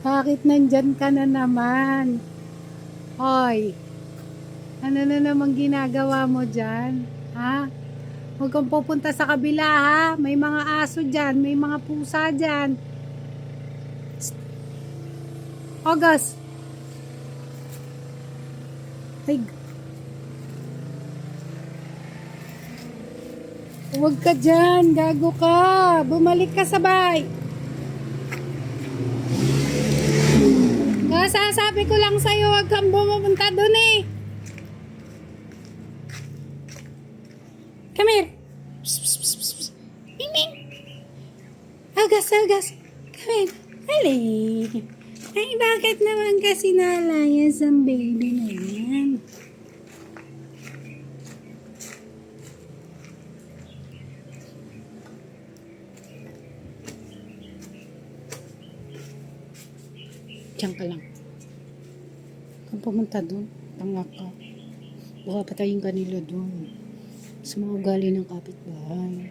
Bakit nandyan ka na naman? Hoy, ano na naman ginagawa mo dyan? Ha? Huwag kang pupunta sa kabila ha. May mga aso dyan, may mga pusa dyan. August! Ay, huwag ka dyan, gago ka. Bumalik ka sa bahay. Sasabi ko lang sa'yo, huwag kang pumunta dun eh. Come here. Psst, psst, psst, psst, psst. Ming, ming. August, August. Come here. Ali. Ay, bakit naman kasi nalayas ang baby na yan? Diyan ka lang. Kung pumunta dun, tanga ka. Baka patayin ka nila dun. Sa mga ugali ng kapitbahay.